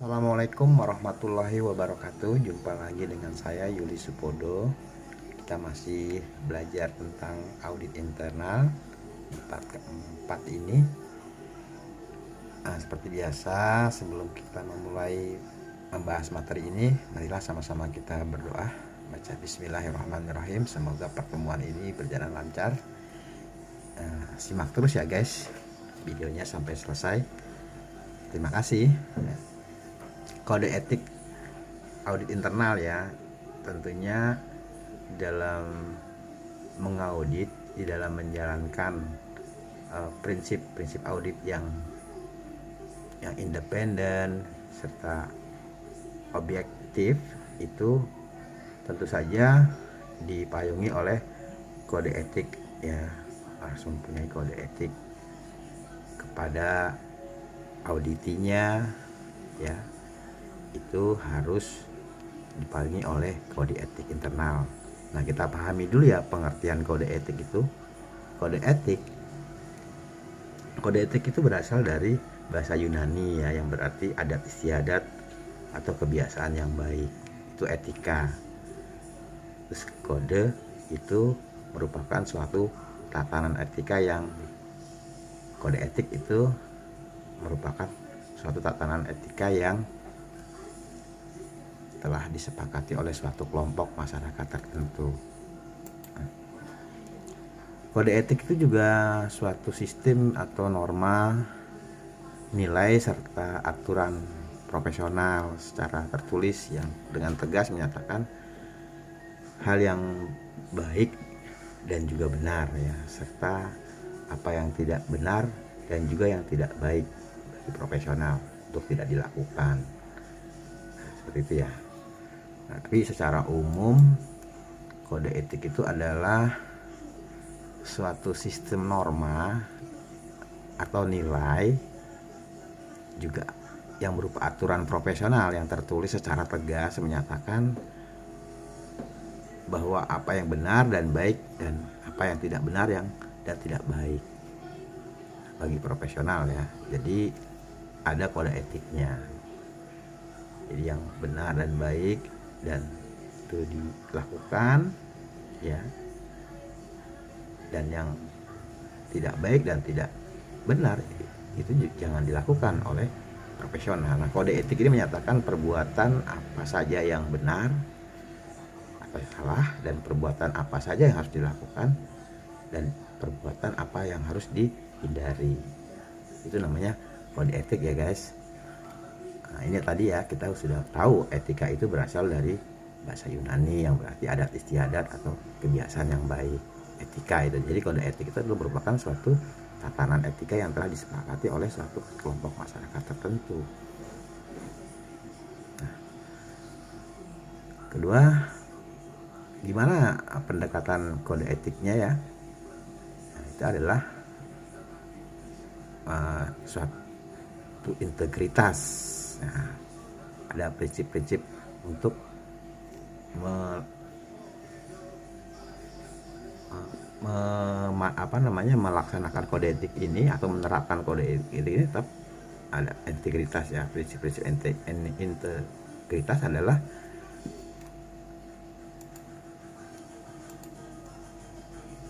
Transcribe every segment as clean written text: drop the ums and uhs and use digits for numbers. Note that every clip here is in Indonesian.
Assalamualaikum warahmatullahi wabarakatuh. Jumpa lagi dengan saya Yuli Supodo. Kita masih belajar tentang audit internal di part keempat ini. Seperti biasa, sebelum kita memulai membahas materi ini, marilah sama-sama kita berdoa. Baca Bismillahirrahmanirrahim. Semoga pertemuan ini berjalan lancar. Simak terus ya guys videonya sampai selesai. Terima kasih. Kode etik audit internal ya, tentunya dalam mengaudit, di dalam menjalankan prinsip-prinsip audit yang independen serta objektif, itu tentu saja dipayungi oleh kode etik ya. Harus mempunyai kode etik kepada auditinya ya, itu harus dipayungi oleh kode etik internal. Nah, kita pahami dulu ya pengertian kode etik itu. Kode etik itu berasal dari bahasa Yunani ya, yang berarti adat istiadat atau kebiasaan yang baik. Itu etika. Terus kode itu merupakan suatu tatanan etika yang kode etik itu merupakan suatu tatanan etika yang telah disepakati oleh suatu kelompok masyarakat tertentu. Kode etik itu juga suatu sistem atau norma, nilai serta aturan profesional secara tertulis yang dengan tegas menyatakan hal yang baik dan juga benar ya, serta apa yang tidak benar dan juga yang tidak baik bagi profesional untuk tidak dilakukan. Seperti itu ya. Nah, tapi secara umum kode etik itu adalah suatu sistem norma atau nilai juga yang berupa aturan profesional yang tertulis secara tegas menyatakan bahwa apa yang benar dan baik dan apa yang tidak benar dan tidak baik bagi profesional ya. Jadi ada kode etiknya. Jadi yang benar dan baik dan itu dilakukan ya, dan yang tidak baik dan tidak benar itu jangan dilakukan oleh profesional. Nah, kode etik ini menyatakan perbuatan apa saja yang benar, apa yang salah, dan perbuatan apa saja yang harus dilakukan dan perbuatan apa yang harus dihindari. Itu namanya kode etik ya guys. Nah, ini tadi ya, kita sudah tahu etika itu berasal dari bahasa Yunani yang berarti adat istiadat atau kebiasaan yang baik. Etika itu. Jadi kode etik itu merupakan suatu tatanan etika yang telah disepakati oleh suatu kelompok masyarakat tertentu. Nah, kedua, gimana pendekatan kode etiknya ya? Nah, itu adalah suatu integritas. Nah, ada prinsip-prinsip untuk melaksanakan kode etik ini atau menerapkan kode etik ini tetap ada integritas ya. Prinsip-prinsip integritas adalah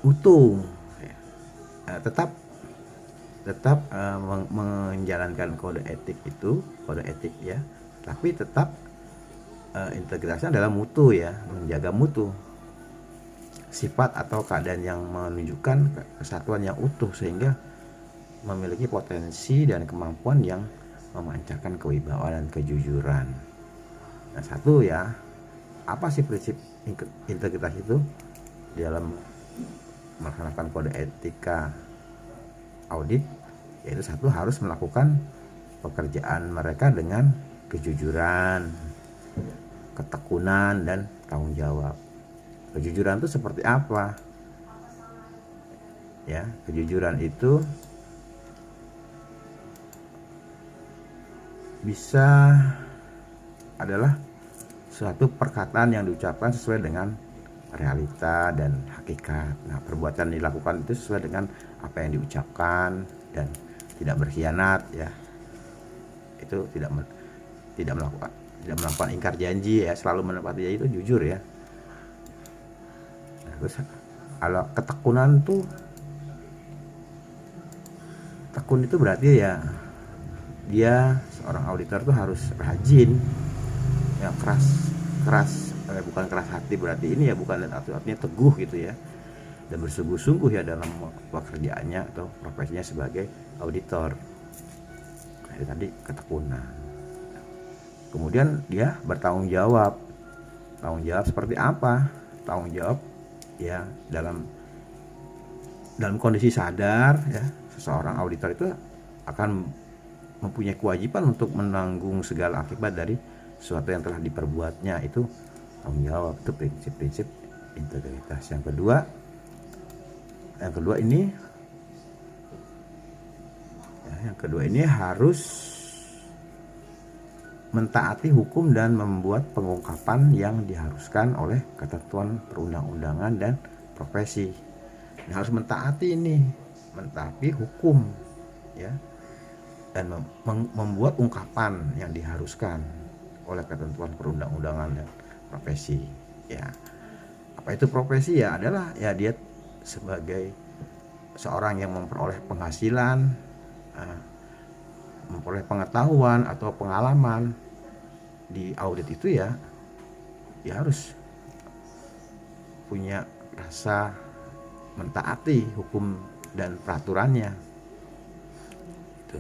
utuh ya. tetap menjalankan kode etik itu, kode etik ya, tapi tetap integritasnya adalah mutu ya, menjaga mutu, sifat atau keadaan yang menunjukkan kesatuan yang utuh sehingga memiliki potensi dan kemampuan yang memancarkan kewibawaan dan kejujuran. Nah, satu ya, apa sih prinsip integritas itu dalam melaksanakan kode etika audit? Yaitu satu, harus melakukan pekerjaan mereka dengan kejujuran, ketekunan, dan tanggung jawab. Kejujuran itu seperti apa? Ya, kejujuran itu bisa adalah suatu perkataan yang diucapkan sesuai dengan realita dan hakikat. Nah, perbuatan dilakukan itu sesuai dengan apa yang diucapkan dan tidak berkhianat ya. Itu tidak melakukan ingkar janji ya, selalu menepati janji, itu jujur ya. Nah, terus kalau ketekunan tuh, tekun itu berarti ya dia seorang auditor tuh harus rajin ya, bukan keras hati berarti ini ya, bukan artinya teguh gitu ya, dan bersungguh-sungguh ya dalam pekerjaannya atau profesinya sebagai auditor. Nah, itu tadi ketekunan. Kemudian dia bertanggung jawab. Tanggung jawab seperti apa? Tanggung jawab ya dalam kondisi sadar ya, seseorang auditor itu akan mempunyai kewajiban untuk menanggung segala akibat dari sesuatu yang telah diperbuatnya. Itu tanggung jawab, itu prinsip-prinsip integritas. Yang kedua ini harus mentaati hukum dan membuat pengungkapan yang diharuskan oleh ketentuan perundang-undangan dan profesi. Ini harus mentaati hukum ya, dan membuat ungkapan yang diharuskan oleh ketentuan perundang-undangan dan profesi ya. Apa itu profesi? Ya adalah ya dia sebagai seorang yang memperoleh penghasilan, memperoleh pengetahuan atau pengalaman di audit itu ya, dia harus punya rasa mentaati hukum dan peraturannya. Itu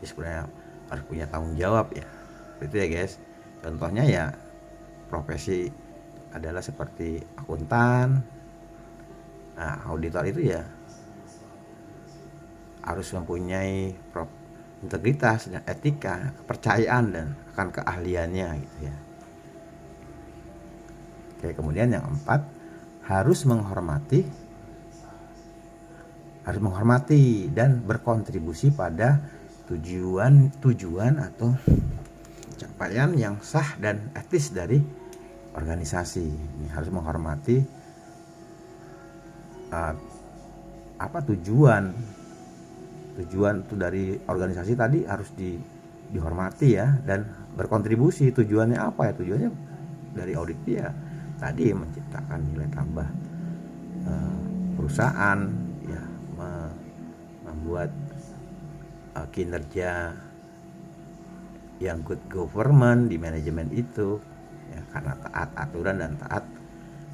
sebenarnya harus punya tanggung jawab ya. Itu ya guys. Contohnya ya profesi adalah seperti akuntan. Nah, auditor itu ya harus mempunyai integritas dan etika, kepercayaan dan akan keahliannya gitu ya. Oke, kemudian yang keempat, harus menghormati dan berkontribusi pada tujuan atau capaian yang sah dan etis dari organisasi. Ini harus menghormati tujuan itu dari organisasi tadi harus dihormati ya, dan berkontribusi. Tujuannya apa ya? Tujuannya dari audit dia tadi menciptakan nilai tambah perusahaan ya, membuat kinerja yang good government di manajemen itu ya, karena taat aturan dan taat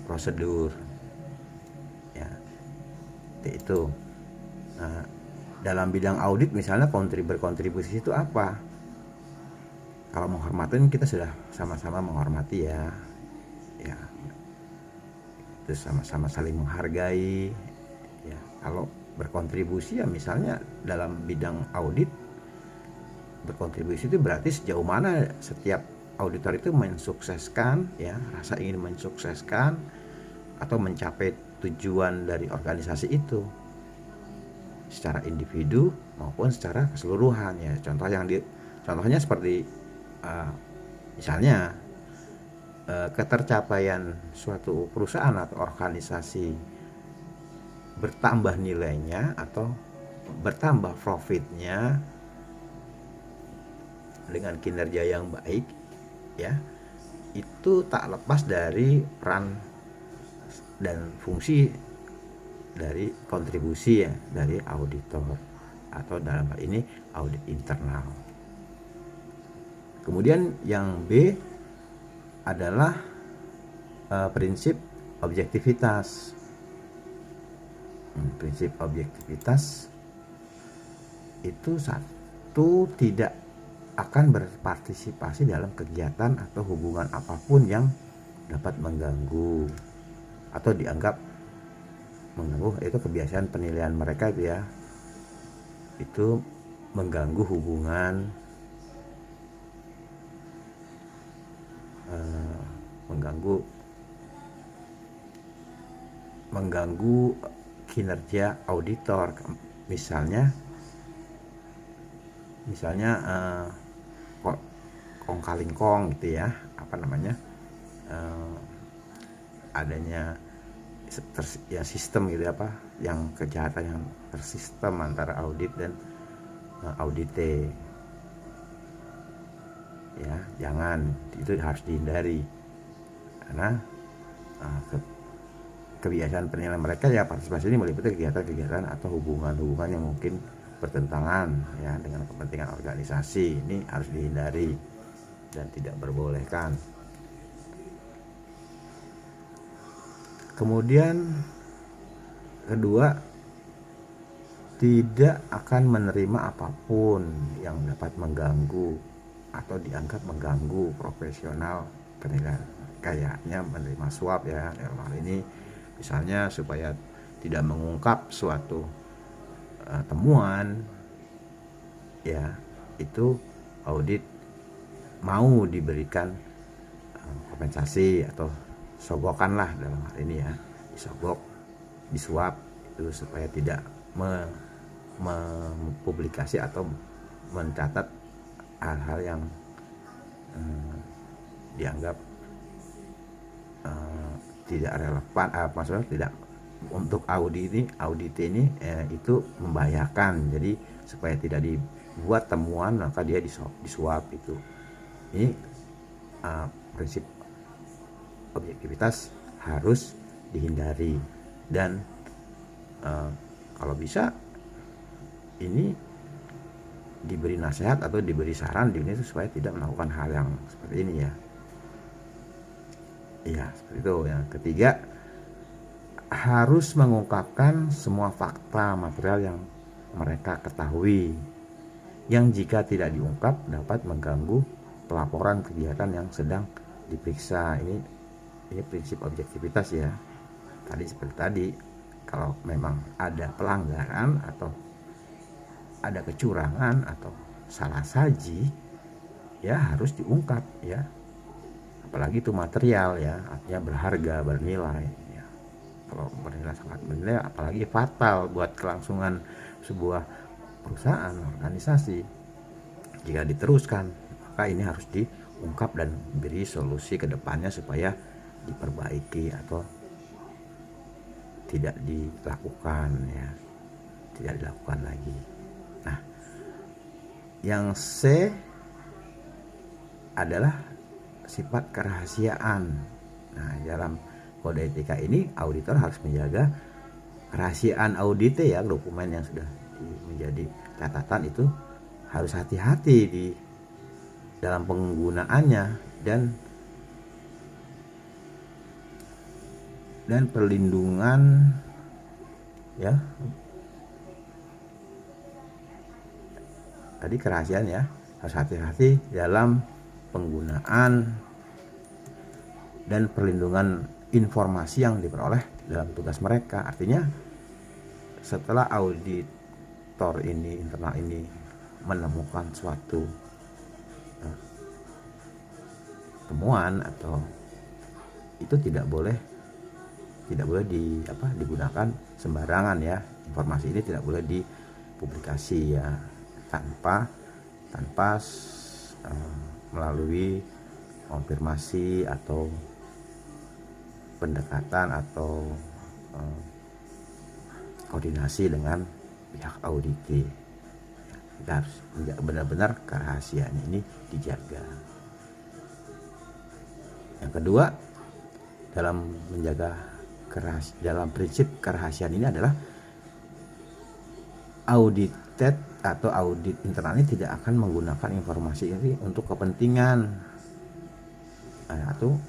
prosedur ya, itu. Nah, dalam bidang audit misalnya berkontribusi itu apa? Kalau menghormati kita sudah sama-sama menghormati ya, itu sama-sama saling menghargai ya. Kalau berkontribusi ya misalnya dalam bidang audit, berkontribusi itu berarti sejauh mana setiap auditor itu mensukseskan ya, rasa ingin mensukseskan atau mencapai tujuan dari organisasi itu secara individu maupun secara keseluruhan ya. Contohnya seperti misalnya ketercapaian suatu perusahaan atau organisasi bertambah nilainya atau bertambah profitnya dengan kinerja yang baik ya, itu tak lepas dari peran dan fungsi dari kontribusi ya dari auditor, atau dalam hal ini audit internal. Kemudian yang B adalah prinsip objektivitas. Prinsip objektivitas itu satu, tidak akan berpartisipasi dalam kegiatan atau hubungan apapun yang dapat mengganggu atau dianggap mengganggu, itu kebiasaan penilaian mereka itu ya, itu mengganggu hubungan, mengganggu kinerja auditor. Misalnya kong kaling kong gitu ya, adanya ya sistem gitu apa, yang kejahatan yang tersistem antara audit dan audite ya, jangan, itu harus dihindari karena kebiasaan penilaian mereka ya partisipasi ini meliputi kegiatan-kegiatan atau hubungan-hubungan yang mungkin bertentangan ya dengan kepentingan organisasi. Ini harus dihindari dan tidak diperbolehkan. Kemudian kedua, tidak akan menerima apapun yang dapat mengganggu atau dianggap mengganggu profesional penilaian, kayaknya menerima suap ya. Dalam hal ini misalnya supaya tidak mengungkap suatu temuan ya, itu audit mau diberikan kompensasi atau sogokan lah dalam hal ini ya, disogok, disuap itu supaya tidak mempublikasi atau mencatat hal-hal yang dianggap tidak relevan, maksudnya tidak untuk audit ini itu membahayakan. Jadi supaya tidak dibuat temuan maka dia disuap itu. Ini prinsip objektivitas harus dihindari dan kalau bisa ini diberi nasihat atau diberi saran di ini supaya tidak melakukan hal yang seperti ini ya. Iya, seperti itu. Yang ketiga, harus mengungkapkan semua fakta material yang mereka ketahui, yang jika tidak diungkap dapat mengganggu pelaporan kegiatan yang sedang diperiksa. Ini prinsip objektivitas ya. Tadi seperti tadi, kalau memang ada pelanggaran atau ada kecurangan atau salah saji ya harus diungkap ya. Apalagi itu material ya, artinya berharga, bernilai ya. Kalau bernilai sangat bernilai, apalagi fatal buat kelangsungan sebuah perusahaan, organisasi. Jika diteruskan, maka ini harus diungkap dan beri solusi ke depannya supaya diperbaiki atau tidak dilakukan ya, tidak dilakukan lagi. Nah, yang C adalah sifat kerahasiaan. Nah, dalam kode etika ini auditor harus menjaga kerahasiaan audit ya, dokumen yang sudah menjadi catatan itu harus hati-hati di dalam penggunaannya dan perlindungan ya. Tadi kerahasiaan ya, harus hati-hati dalam penggunaan dan perlindungan informasi yang diperoleh dalam tugas mereka. Artinya setelah auditor ini, internal ini menemukan suatu temuan atau itu tidak boleh digunakan sembarangan ya. Informasi ini tidak boleh dipublikasi ya tanpa melalui konfirmasi atau pendekatan atau koordinasi dengan pihak audit. Kita harus benar-benar kerahasiaan ini dijaga. Yang kedua, dalam menjaga dalam prinsip kerahasiaan ini adalah audited atau audit internal ini tidak akan menggunakan informasi ini untuk kepentingan atau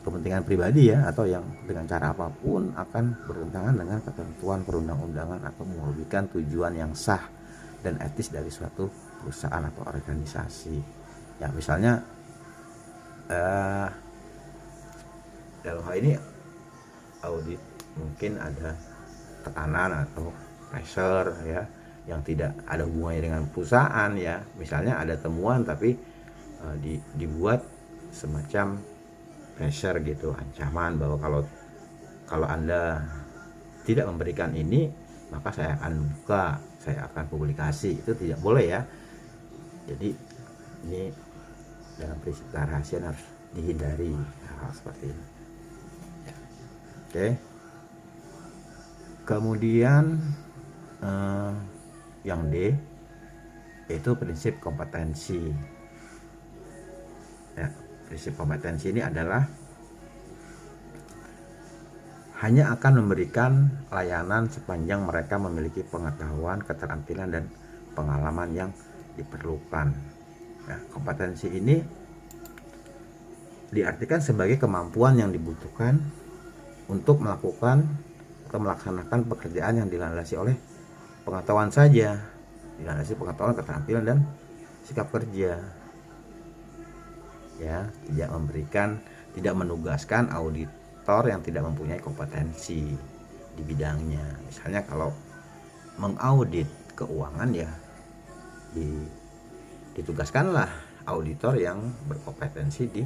kepentingan pribadi ya, atau yang dengan cara apapun akan bertentangan dengan ketentuan perundang-undangan atau merugikan tujuan yang sah dan etis dari suatu perusahaan atau organisasi. Ya misalnya dalam hal ini audit mungkin ada tekanan atau pressure ya yang tidak ada hubungannya dengan perusahaan ya. Misalnya ada temuan tapi dibuat semacam pressure gitu, ancaman bahwa kalau Anda tidak memberikan ini maka saya akan buka, saya akan publikasi. Itu tidak boleh ya. Jadi ini dalam prinsip kerahasiaan harus dihindari hal seperti ini ya. Oke. Kemudian yang D yaitu prinsip kompetensi. Ya, prinsip kompetensi ini adalah hanya akan memberikan layanan sepanjang mereka memiliki pengetahuan, keterampilan, dan pengalaman yang diperlukan. Nah, kompetensi ini diartikan sebagai kemampuan yang dibutuhkan untuk melakukan atau melaksanakan pekerjaan yang dilandasi oleh pengetahuan saja, dilandasi pengetahuan, keterampilan, dan sikap kerja. Ya, tidak menugaskan auditor yang tidak mempunyai kompetensi di bidangnya. Misalnya kalau mengaudit keuangan, ya ditugaskanlah auditor yang berkompetensi di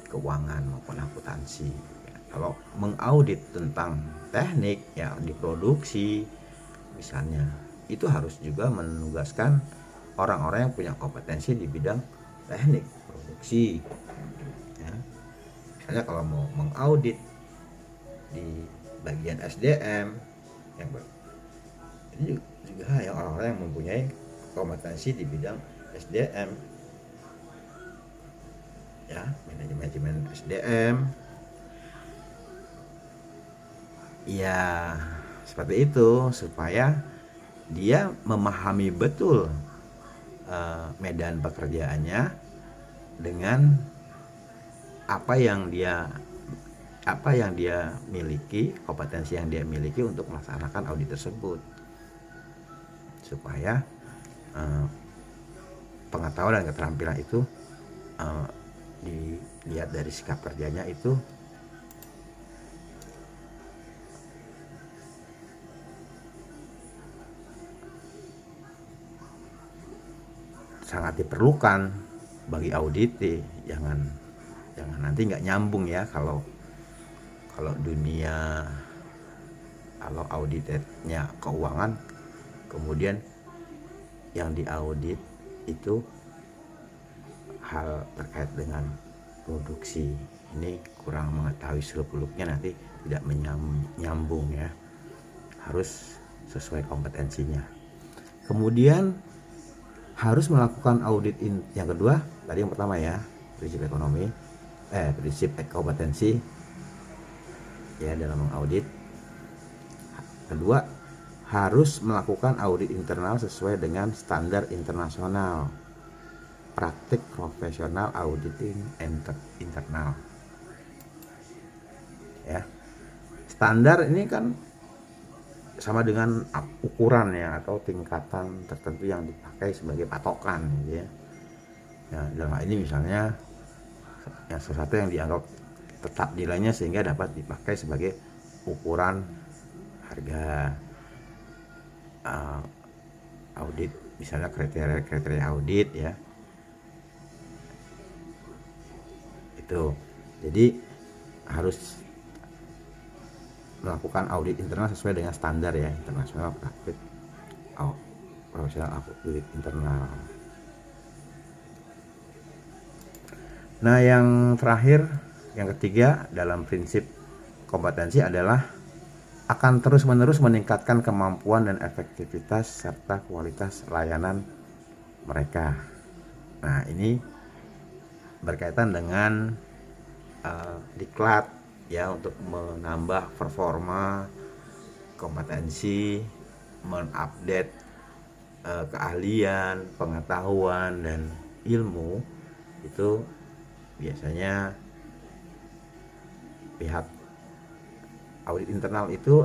keuangan maupun akuntansi. Ya, kalau mengaudit tentang teknik, ya di produksi misalnya, itu harus juga menugaskan orang-orang yang punya kompetensi di bidang teknik produksi. Ya, misalnya kalau mau mengaudit di bagian SDM, ini juga ya orang-orang yang mempunyai kompetensi di bidang SDM, ya manajemen SDM, ya seperti itu, supaya dia memahami betul medan pekerjaannya dengan apa yang dia miliki, kompetensi yang dia miliki untuk melaksanakan audit tersebut, supaya pengetahuan dan keterampilan itu dilihat dari sikap kerjanya itu sangat diperlukan bagi audit. Jangan nanti nggak nyambung ya, kalau auditnya keuangan, kemudian yang diaudit itu hal terkait dengan produksi. Ini kurang mengetahui seluk-beluknya, nanti tidak menyambung ya, harus sesuai kompetensinya. Kemudian harus melakukan audit yang kedua, tadi yang pertama ya, prinsip kompetensi ya dalam mengaudit. Kedua, harus melakukan audit internal sesuai dengan standar internasional, praktik profesional auditing internal. Ya, standar ini kan sama dengan ukuran ya, atau tingkatan tertentu yang dipakai sebagai patokan gitu ya. Nah, dalam hal ini misalnya sesuatu yang dianggap tetap nilainya sehingga dapat dipakai sebagai ukuran harga audit, misalnya kriteria audit ya. Itu. Jadi harus melakukan audit internal sesuai dengan standar ya, internasional, praktik profesional audit internal. Nah, yang terakhir, yang ketiga dalam prinsip kompetensi adalah akan terus-menerus meningkatkan kemampuan dan efektivitas serta kualitas layanan mereka. Nah, ini berkaitan dengan diklat ya, untuk menambah performa, kompetensi, mengupdate keahlian, pengetahuan, dan ilmu. Itu biasanya pihak audit internal itu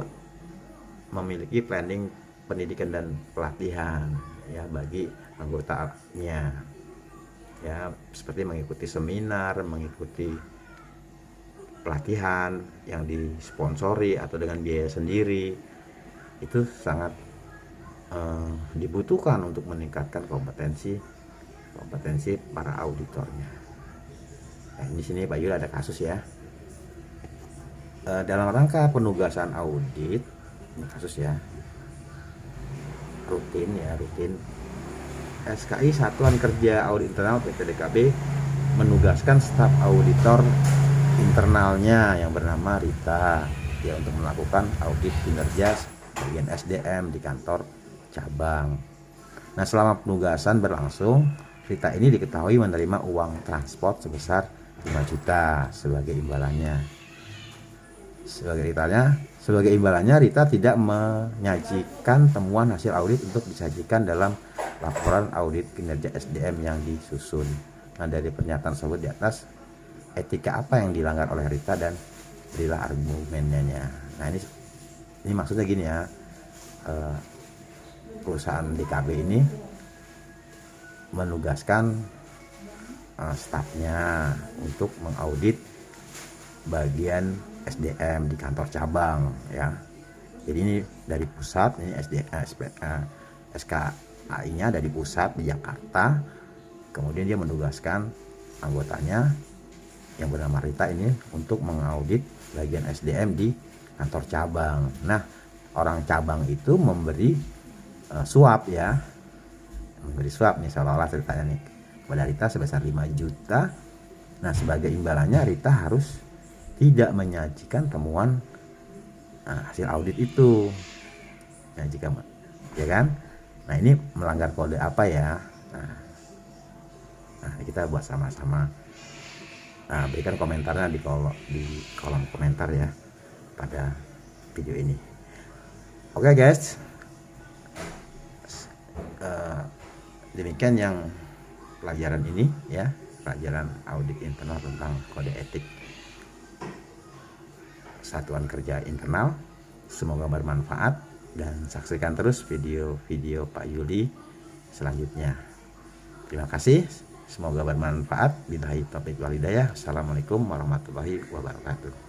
memiliki planning pendidikan dan pelatihan ya bagi anggotanya ya, seperti mengikuti seminar, mengikuti pelatihan yang disponsori atau dengan biaya sendiri. Itu sangat dibutuhkan untuk meningkatkan kompetensi para auditornya. Nah, di sini Pak Yul ada kasus ya. Dalam rangka penugasan audit, ini kasus ya, rutin SKI Satuan Kerja Audit Internal PT DKB menugaskan staf auditor internalnya yang bernama Rita ya untuk melakukan audit kinerja bagian SDM di kantor cabang. Nah, selama penugasan berlangsung, Rita ini diketahui menerima uang transport sebesar 5 juta sebagai imbalannya. Sebagai imbalannya Rita tidak menyajikan temuan hasil audit untuk disajikan dalam laporan audit kinerja SDM yang disusun. Nah, dari pernyataan tersebut di atas, etika apa yang dilanggar oleh Rita dan berilah argumennya. Nah, ini maksudnya gini ya, perusahaan DKB ini menugaskan stafnya untuk mengaudit bagian SDM di kantor cabang ya. Jadi ini dari pusat, ini SKAI-nya dari pusat di Jakarta. Kemudian dia menugaskan anggotanya yang bernama Rita ini untuk mengaudit bagian SDM di kantor cabang. Nah, orang cabang itu memberi suap ya. Memberi suap nih seolah-olah ceritanya nih kepada Rita sebesar 5 juta. Nah, sebagai imbalannya Rita harus tidak menyajikan temuan hasil audit itu. Nah, ya kan? Nah, ini melanggar kode apa ya? Nah, kita buat sama-sama. Nah, berikan komentarnya di kolom komentar ya pada video ini. Oke guys, demikian yang pelajaran ini ya, pelajaran audit internal tentang kode etik satuan kerja internal. Semoga bermanfaat dan saksikan terus video-video Pak Yuli selanjutnya. Terima kasih, semoga bermanfaat. Billahi taufiq wal hidayah. Assalamualaikum warahmatullahi wabarakatuh.